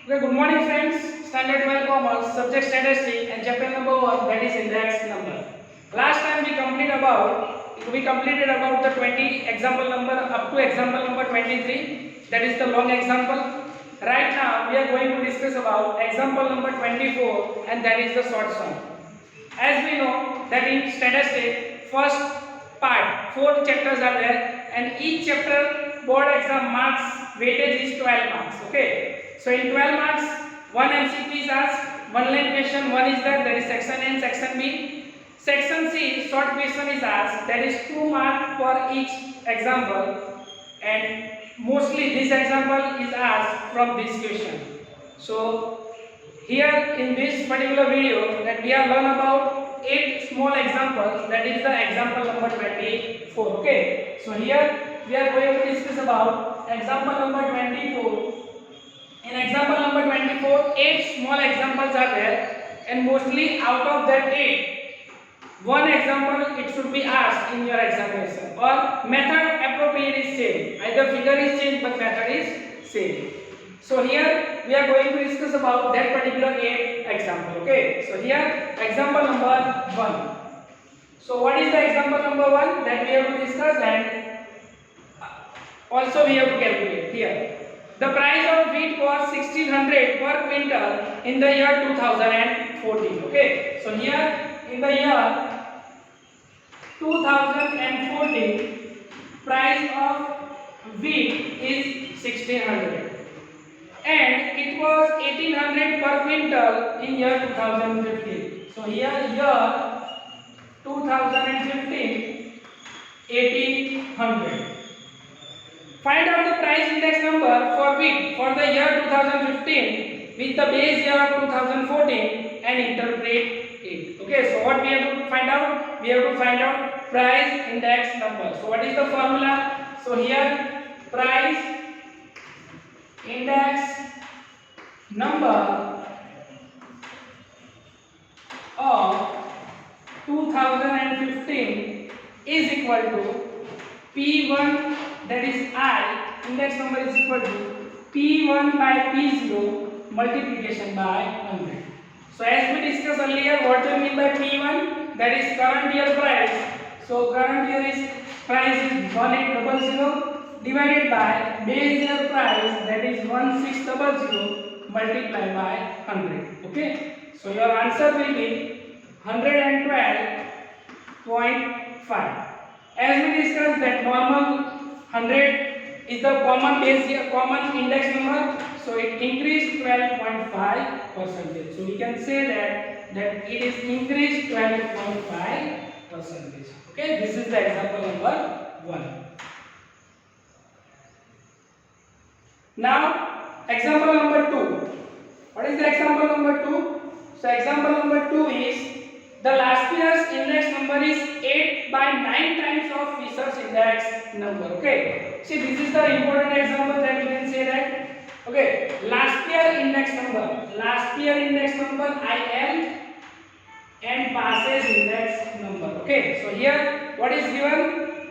Okay, good morning friends. Standard 12 Commerce, subject statistic and chapter number 1, that is index number. Last time we completed about the 20 example number up to example number 23, that is the long example. Right now we are going to discuss about example number 24, and that is the short sum. As we know that in statistics first part 4 chapters are there, and each chapter board exam marks weightage is 12 marks. Okay, so in 12 marks, one MCQ is asked, one line question, one is there, that is section A and section B. Section C, short question is asked, that is 2 marks for each example, and mostly this example is asked from this question. So here in this particular video that we are learn about 8 small examples, that is the example number 24. Okay, so here we are going to discuss about example number 24. In example number 24, 8 small examples are there, and mostly out of that 8, one example it should be asked in your examination, or method appropriate is same. Either figure is changed but method is same. So here we are going to discuss about that particular 8 example. Okay, so here example number 1. So what is the example number 1 that we have to discuss, and also we have to calculate here. The price of wheat was 1600 per quintal in the year 2014. Okay, so here in the year 2014, price of wheat is 1600, and it was 1800 per quintal in year 2015. So here 2015, 1800. Find out the price index number for wheat for the year 2015 with the base year 2014 and interpret it. Okay, so what we have to find out? We have to find out price index number. So what is the formula? So here price index number of 2015 is equal to P1, that is I, index number is equal to P1 by P0 multiplication by 100. So as we discussed earlier, what do you mean by P1? That is current year price. So current year is price is 1800 divided by base year price, that is 1600 multiplied by 100. Okay, so your answer will be 112.5. As we discussed that normal 100 is the common base year, common index number, so it increased 12.5%. So we can say that it is increased 12.5%. Okay, this is the example number 1. Now example number 2. What is the example number 2? So example number 2 is the last year's index number is 8 by 9 times of Fisher's index number. Okay, see, this is the important example that you can say that. Okay, last year index number IL and passes index number. Okay, so here what is given?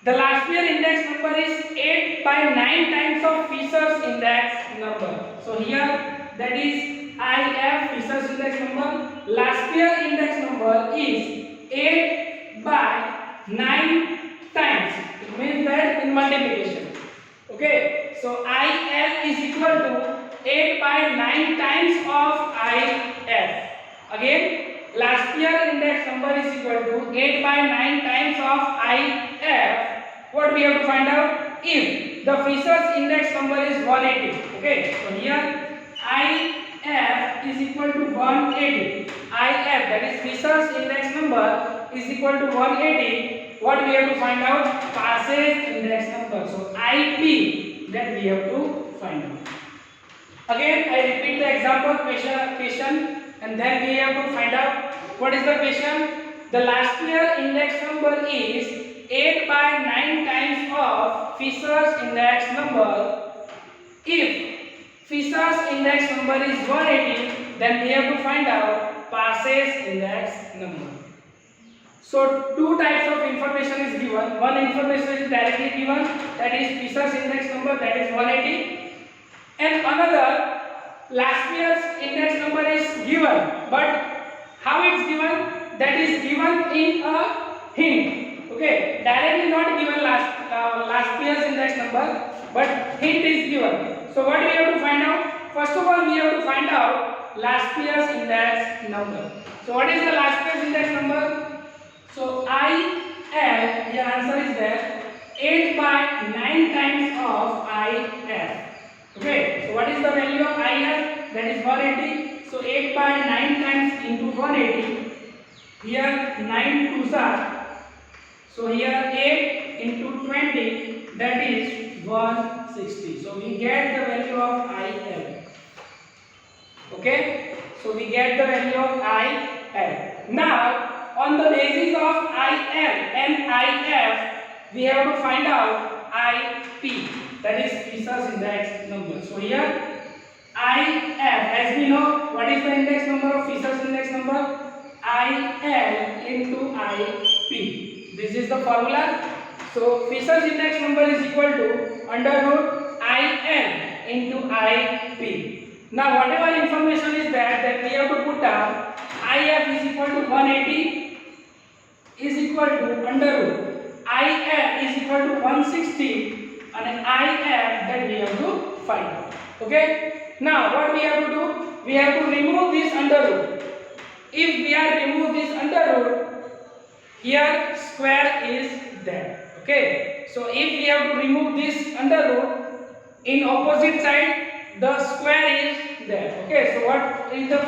The last year index number is 8 by 9 times of Fisher's index number. So here that is IF, Fisher's index number. Last year index number is 8 by 9 times. It means that in multiplication. Okay, so IL is equal to 8 by 9 times of IF. Again, last year index number is equal to 8 by 9 times of IF. What we have to find out? If the Fisher's index number is 180. Okay, so here IF is equal to 180. IF, that is Fisher's index number, is equal to 180. What we have to find out? Passes index number. So IP, that we have to find out. Again, I repeat the example question, and then we have to find out what is the question. The last year index number is 8 by 9 times of Fisher's index number. If Fisher's index number is 180, then we have to find out passes index number. So two types of information is given. One information is directly given, that is Fisher's index number, that is 180, and another last year's index number is given, but how it's given? That is given in a hint. Okay, directly not given last year's index number, but hint is given. So what we have to find out? First of all, we have to find out last year's index number. So what is the last year's index number? So IF, the answer is there, 8 by 9 times of IF. Okay, so what is the value of IF? That is 180. So 8 by 9 times into 180. Here 9 twos are. So here 8 into 20, that is 160. So we get the value of IF. Okay, so we get the value of IF. Now on the basis of IF and IF, we have to find out IP, that is Fisher's index number. So here IF, as we know, what is the index number of Fisher's index number? IL into IP. This is the formula. So Fisher's index number is equal to under root IL into IP. Now whatever information is there, that we have to put down. IF is equal to 180 is equal to under root IL is equal to 160 and IF that we have to find out. Okay, now what we have to do? We have to remove this under root. If we are remove this under root, here square is there. Okay, so if we have to remove this under root, in opposite side the square is there. Okay, so what is the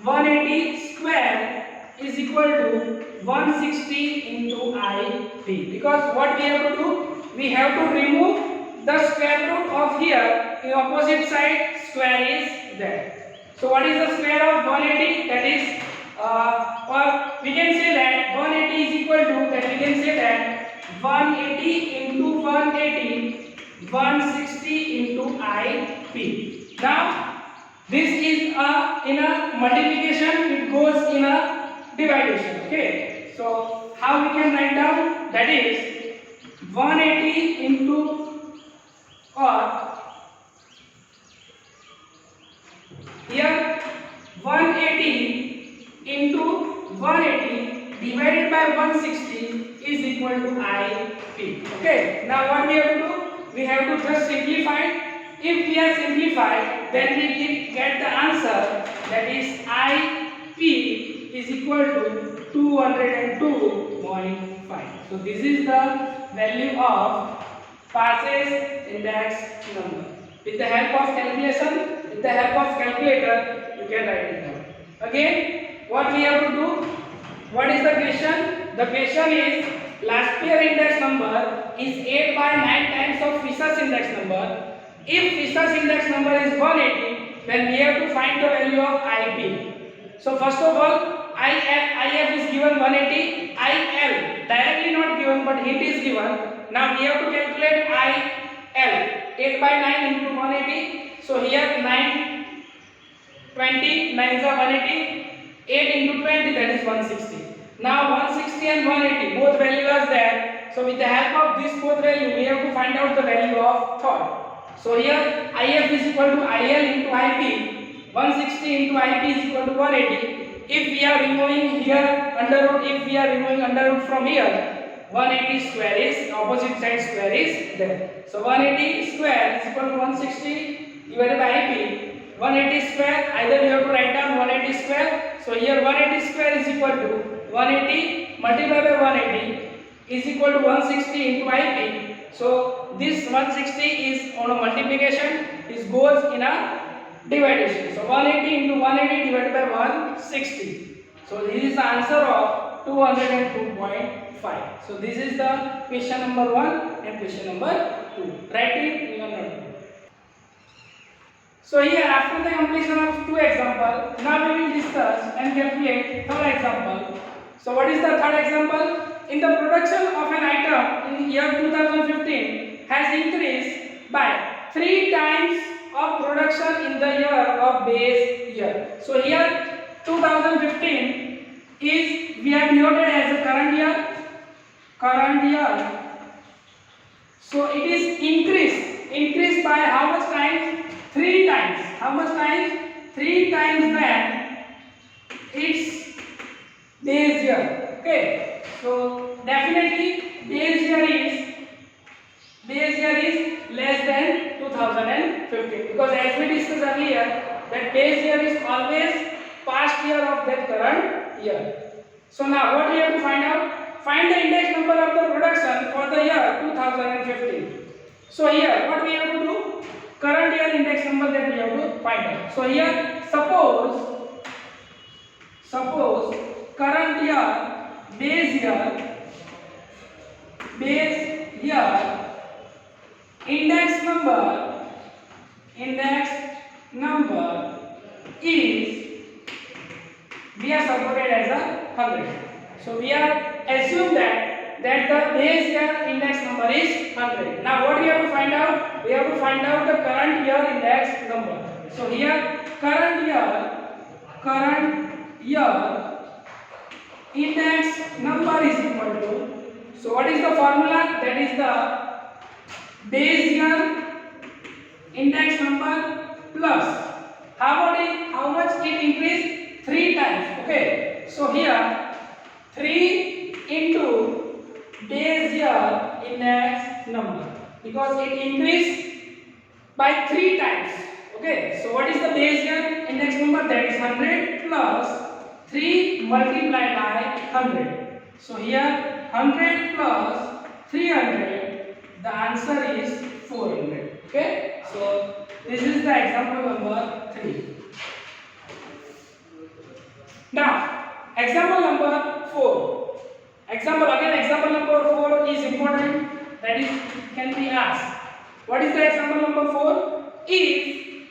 180 square is equal to 160 into IP, because what we have to do, we have to remove the square root of here, in opposite side square is there. So what is the square of 180? That is or we can say that 180 is equal to, that we can say that 180 into 180, 160 into IP. Now this is in a multiplication, it goes in a division. Okay, so how we can write down? That is 180 into, or here 180 into 180 divided by 160 is equal to IP. Okay, now what we have to do? We have to just simplify. If we are simplified, then we get the answer, that is IP is equal to 202.5. So this is the value of Parse's index number. With the help of calculation, with the help of calculator, you can write it down. Again, what we have to do? What is the question? The question is, last year index number is 8 by 9 times of Fisher's index number. If Fisher's index number is 180, then we have to find the value of IP. So first of all, IF is given 180, IL directly not given, but hint is given. Now we have to calculate IL. 8 by 9 into 180. So here 9, 20, 9 is 180. 8 into 20, that is 160. Now 160 and 180, both values are there. So with the help of this both value, we have to find out the value of third. So here IF is equal to IL into IP. 160 into IP is equal to 180. If we are removing here under root, if we are removing under root from here, 180 square is, opposite side square is there. So 180 square is equal to 160 divided by IP. 180 square, either you have to write down 180 square. So here 180 square is equal to 180 multiplied by 180 is equal to 160 into IP. So this 160 is on a multiplication, this goes in a division. So 180 into 180 divided by 160. So this is the answer of 202.5. So this is the question number 1 and question number 2. Write it in your notebook. So here, after the completion of 2 examples, now we will discuss and calculate third example. So what is the third example? In the production of an item in year 2015 has increased by 3 times of production in the year of base year. So here 2015 is, we have denoted as a current year. So it is increased by how much times? 3 times. How much times? 3 times than its base year. Okay. So definitely base year is less than 2015, because as we discussed earlier that base year is always past year of that current year. So now what we have to find out? Find the index number of the production for the year 2015. So here what we have to do? Current year index number that we have to find out. So here suppose current year base year index number is, we are supported as a 100. So we are assume that the base year index number is 100. Now what we have to find out? We have to find out the current year index number. So here current year index number is equal to, so what is the formula? That is the base year index number plus how much it increased? 3 times. Okay, so here 3 into base year index number, because it increased by 3 times. Okay, so what is the base year index number? That is 100 plus 3 multiplied by 100. So here 100 plus 300, the answer is 400. Okay, so this is the example number 3. Now example number 4. Example number 4 is important, that is can be asked. What is the example number 4? If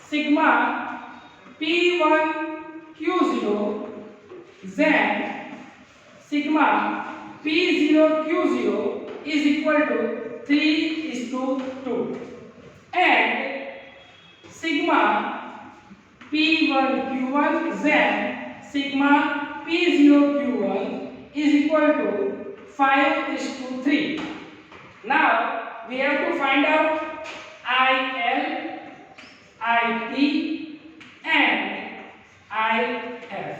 sigma P1 Q0, then sigma P0 Q0 is equal to 3:2, and sigma P1 Q1, then sigma P0 Q1 is equal to 5:3. Now we have to find out IL, IT and IF.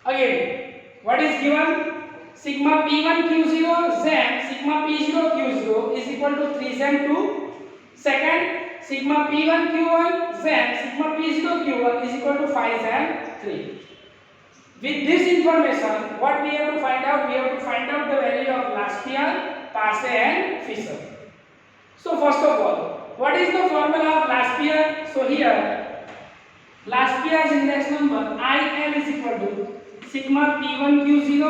Again, what is given? Sigma P1 Q0, then sigma P0 Q0 is equal to 3 and 2. Second, sigma P1 Q1, then sigma P0 Q1 is equal to 5 and 3. With this information, what we have to find out? We have to find out the value of Laspien, Paase and Fisher. So first of all, what is the formula of Laspien? So here Laspien's index number IL is equal to sigma P1 Q0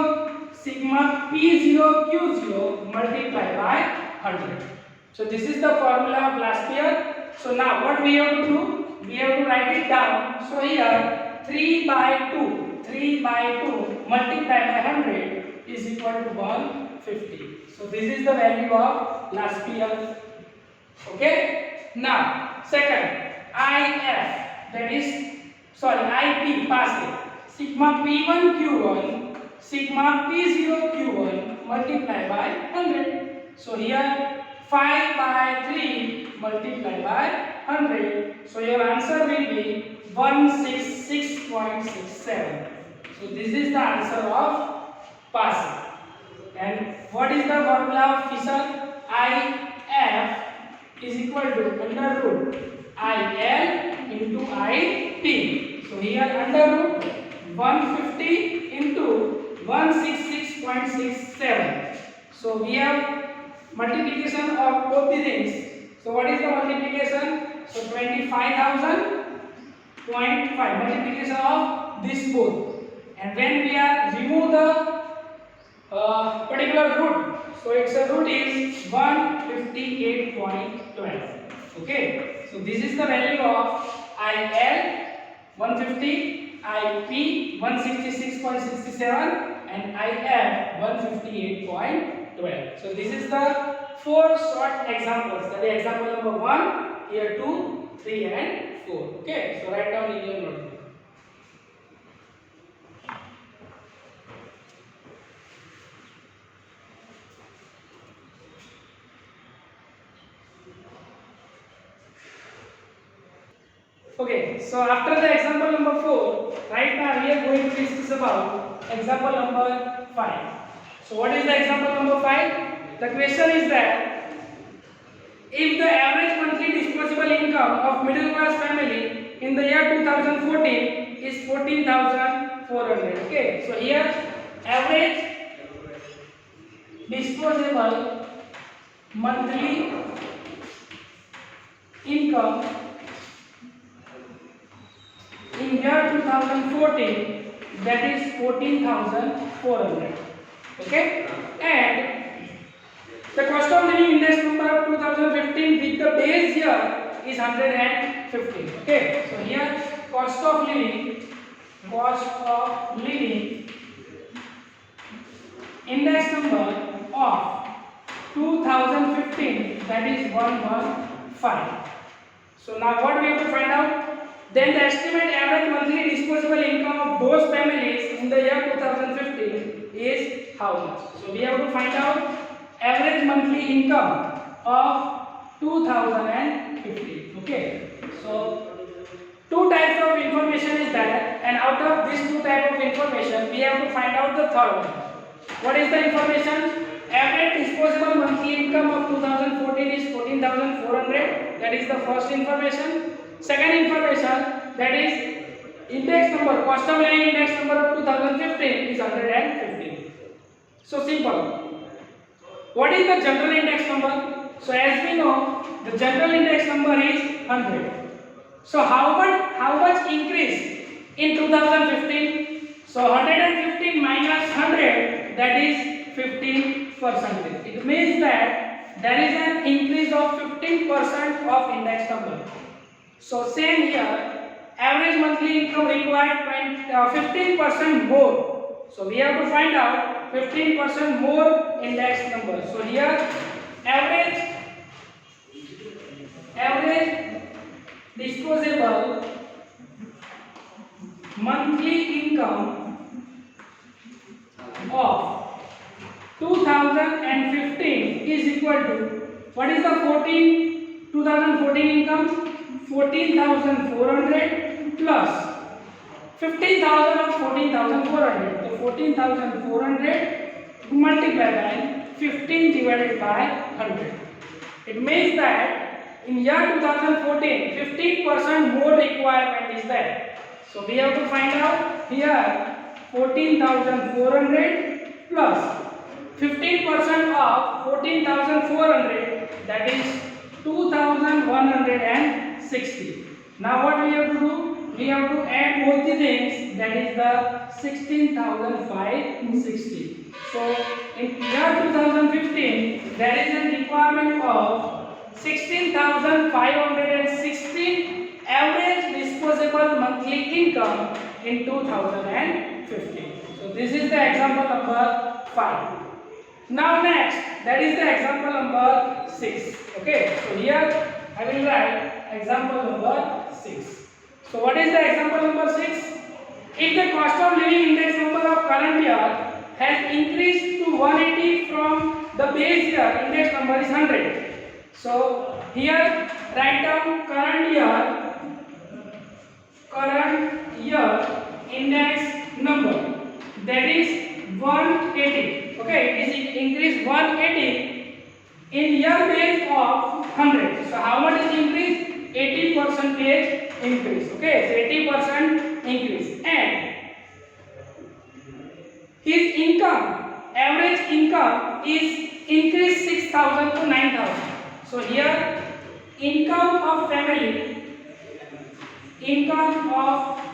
sigma P0 Q0 multiplied by 100. So this is the formula of Laspien. So now what we have to do? We have to write it down. So here 3 by 2 multiplied by 100 is equal to 150. So this is the value of Laspien. Okay. Now second, IF, that is IP, Paase, sigma P1 Q1 sigma P0 Q1 multiplied by 100. So here 5 by 3 multiplied by 100. So your answer will be 166.67. So this is the answer of Paase. And what is the formula of Fisher? IF is equal to under root IL into IP. So here under root 150 into 166.67. So we have multiplication of both the things. So what is the multiplication? So 25,000.5 multiplication of this both. And when we are remove the particular root, so its root is 158.12. Okay, so this is the value of IL 150, IP 166.67 and IF 158.12. So this is the 4 short examples. That is example number 1, here 2, 3 and 4. Okay, so write down in your notebook. Okay, so after the example number 4, right now we are going to discuss about example number 5. So what is the example number 5? The question is that if the average monthly disposable income of middle class family in the year 2014 is 14,400. Okay, so here average disposable monthly income in year 2014, that is 14,400. Okay, and the cost of living index number of 2015 with the base year is 115. Okay, so here cost of living index number of 2015, that is 115. So now what we have to find out? Then the estimate average monthly disposable income of those families in the year 2015 is how much? So we have to find out average monthly income of 2015. Okay, so two types of information is there, and out of these two types of information we have to find out the third one. What is the information? Average disposable monthly income of 2014 is 14,400. That is the first information. Second information, that is index number, cost of living index number of 2015 is 115. So simple. What is the general index number? So as we know, the general index number is 100. So how much increase in 2015? So 115 minus 100, that is 15%. It means that there is an increase of 15% of index number. So same here, average monthly income required 15% more. So we have to find out 15% more index number. So here average disposable monthly income of 2015 is equal to, what is the 2014 income? 14,400 plus 15,000 of 14,400. So 14,400 multiplied by 15 divided by 100. It means that in year 2014, 15% more requirement is there. So we have to find out here 14,400 plus 15% of 14,400, that is 2,160. Now what we have to do? We have to add both the things, that is the 16,560. So in year 2015, there is a requirement of 16,516 average disposable monthly income in 2015. So this is the example number 5. Now next, that is the example number 6. Okay, so here I will write example number 6. So what is the example number 6? If the cost of living index number of current year has increased to 180 from the base year, index number is 100. So here write down current year index number, that is 180. Okay, it is increased 180 in year base of 100. So how much is increase? 80% increase. Okay, so 80% increase. And his income, average income is increased 6,000 to 9,000. So here income of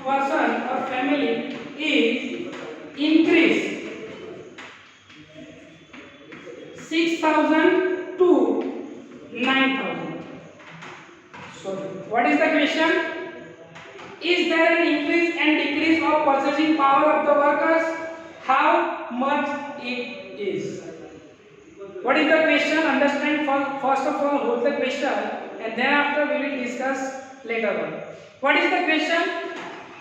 person or family is increased 6,000 to 9,000. So what is the question? Is there an increase and decrease of purchasing power of the workers? How much it is? What is the question? Understand first of all what's the question, and then after we will discuss later on. What is the question?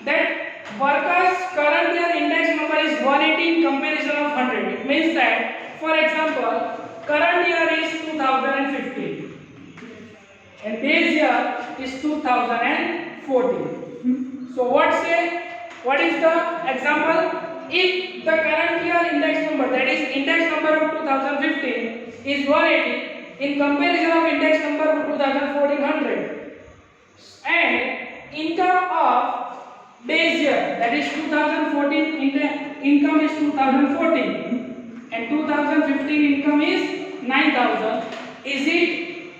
That workers current year index number is 180 in comparison of 100. It means that, for example, current year is 2015. and base year is 2014. So what is the example? If the current year index number, that is index number of 2015 is 180 in comparison of index number of 2014 100, and income of base year, that is 2014 income is 2014 and 2015 income is 9000, is it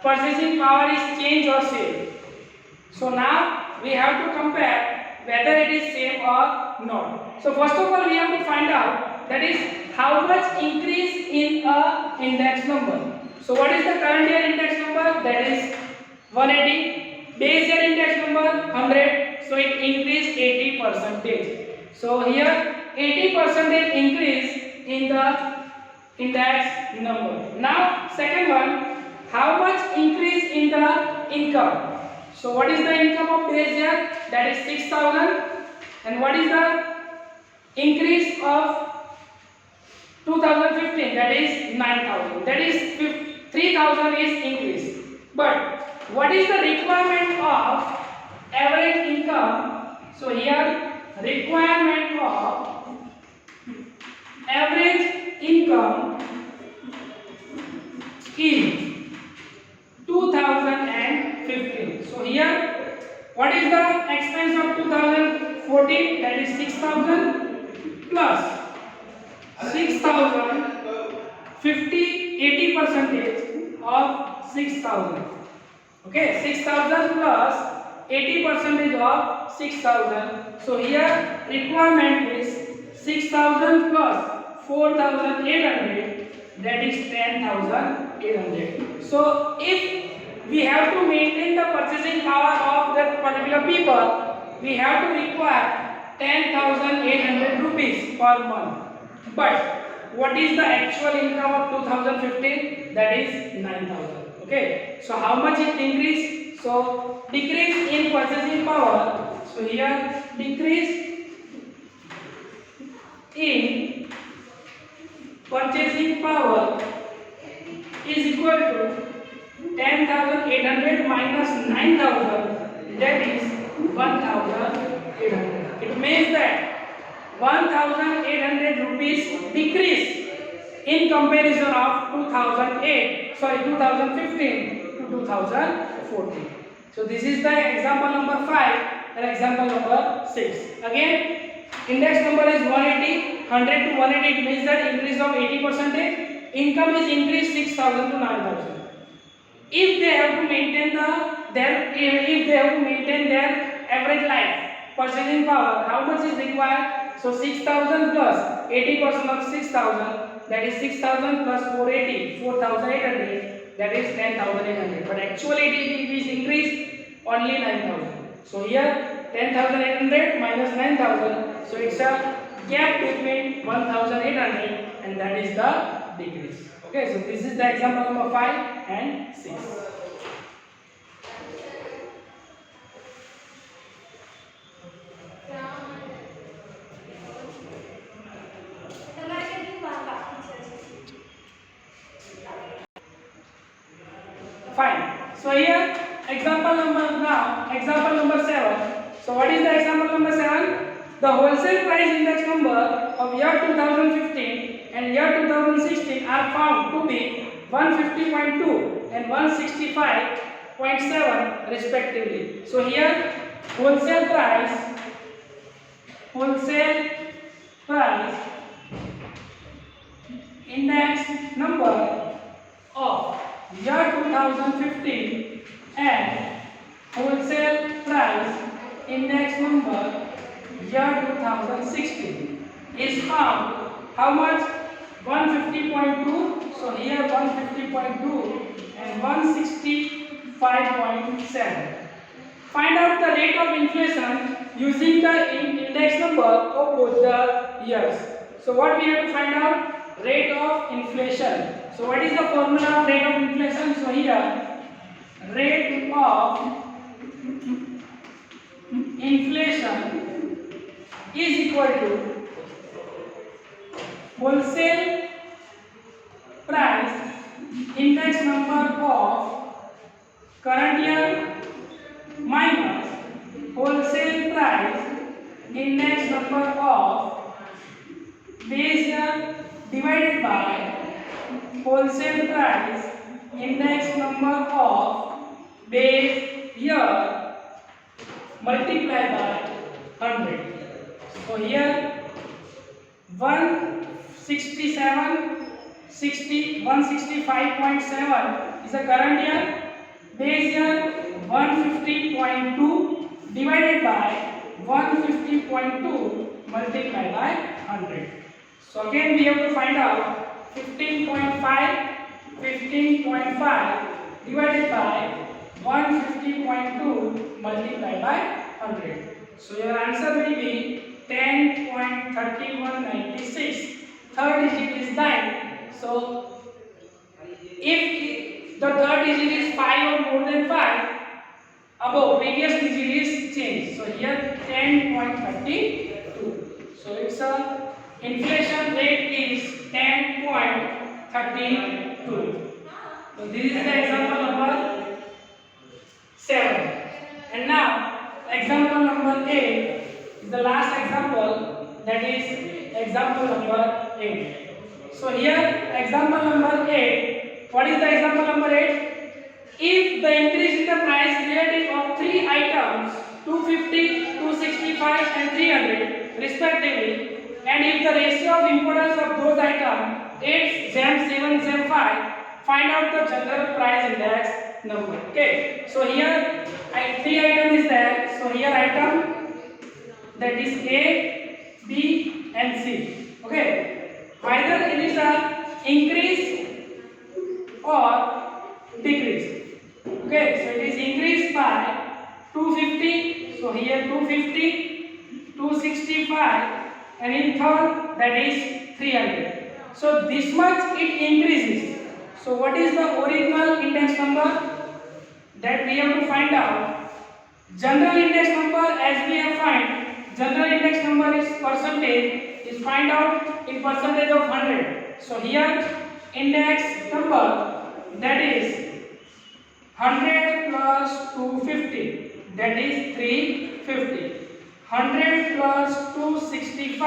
purchasing power is change or same? So now we have to compare whether it is same or not. So first of all we have to find out, that is how much increase in a index number. So what is the current year index number? That is 180. Base year index number 100, so it increased 80%. So here 80% increase in the index number. Now second one, how much increase in the income? So what is the income of base year? That is 6000, and what is the increase of 2015? That is 9000. That is 3000 is increase. But what is the requirement of average income? So here requirement of average income in 2015. So here what is the expense of 2014? That is 6000 plus 6000, 80% of 6000. Okay, 6000 plus 80% of 6000. So here requirement is 6000 plus 4800, that is 10800. So if we have to maintain the purchasing power of that particular people, we have to require 10,800 rupees per month. But what is the actual income of 2015? That is 9000. Okay, so how much it increased? So decrease in purchasing power. So here decrease in purchasing power is equal to 10,800 minus 9,000, that is 1,800. It means that 1,800 rupees decrease in comparison of 2015 to 2014. So this is the example number 5 and example number 6. Again, index number is 180, 100 to 180, it means that increase of 80%. Income is increased 6,000 to 9,000. If they have to maintain their average life purchasing power, how much is required? So 6,000 plus 80% of 6,000, that is 6,000 plus 480, 4,800, that is 10,800. But actually it is increased only 9,000. So here 10,800 minus 9,000, so it's a gap between 1,800, and that is the decrease. Okay, so this is the example number 5 and 6. Fine. So here example number 7. So what is the example number 7? The wholesale price index number of year 2015 and year 2016 are found to be 150.2 and 165.7 respectively. So here wholesale price index number of year 2015 and wholesale price index number year 2016 is found how much? 150.2. So here 150.2 and 165.7. Find out the rate of inflation using the index number of both the years. So what we have to find out? Rate of inflation. So what is the formula of rate of inflation? So here rate of inflation is equal to wholesale price index number of index number of base year divided by wholesale price index number of base year multiplied by 100. So here 165.7 is the current year, base year 150.2 divided by 150.2 multiplied by 100. So again we have to find out 15.5 divided by 150.2 multiplied by 100. So your answer will be 10.3196. Third digit is 9. So if the third digit is 5 or more than 5, above previous digit is changed. So here 10.32. So its inflation rate is 10.32. So this is the example number 7. And now example number 8 is the last example, that is example number 8. So here example number 8, what is the example number 8? If the increase in the price relative of 3 items 250, 265 and 300 respectively, and if the ratio of importance of those items 8, 7, 5, find out the general price index number. Okay, so here 3 items is there. So here item, that is A, B and C. Okay, either it is a increase or decrease. Okay, so it is increased by 250. So here 250, 265 and in third that is 300. So this much it increases. So what is the original index number? That we have to find out. General index number, as we have find, general index number is percentage, is find out in percentage of 100. So here index number, that is 100 plus 250, that is 350. 100 plus 265,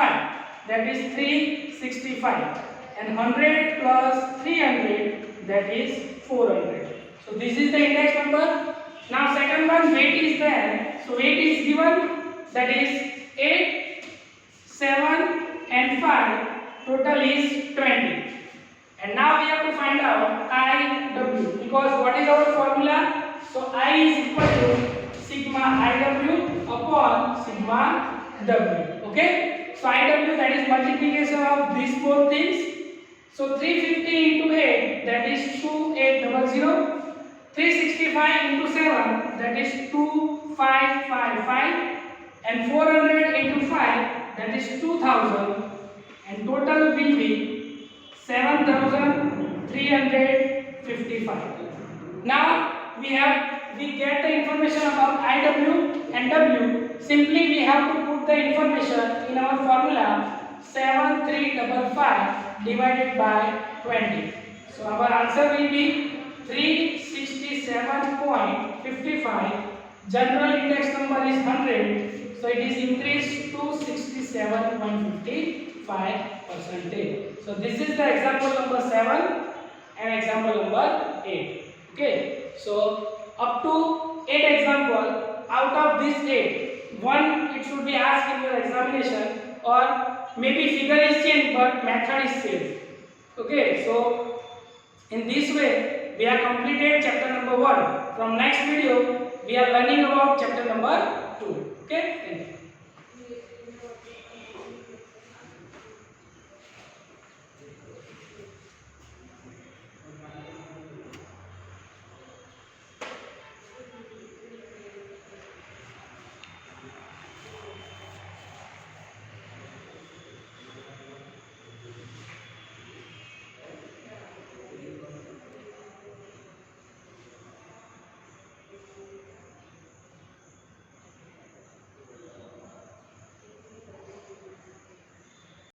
that is 365. And 100 plus 300, that is 400. So this is the index number. Now second one, weight is there. So weight is given, that is 8, 7 and 5. Total is 20. And now we have to find out IW, because what is our formula? So I is equal to sigma IW upon sigma W. Okay, so IW, that is multiplication of these four things. So 350 into 8, that is 2800. 365 into 7, that is 2555. And 400 into 5, that is 2000. And total will be 7355. Now we get the information about IW and W. Simply we have to put the information in our formula 7355 divided by 20. So our answer will be 367.55. General index number is 100, so it is increased to 67.55%. So this is the example number 7 and example number 8. Okay, so up to 8 example, out of this 8, one it should be asked in your examination, or maybe figure is changed but method is same. Okay, so in this way we have completed chapter number 1. From next video we are learning about chapter number 2. Okay, thank you.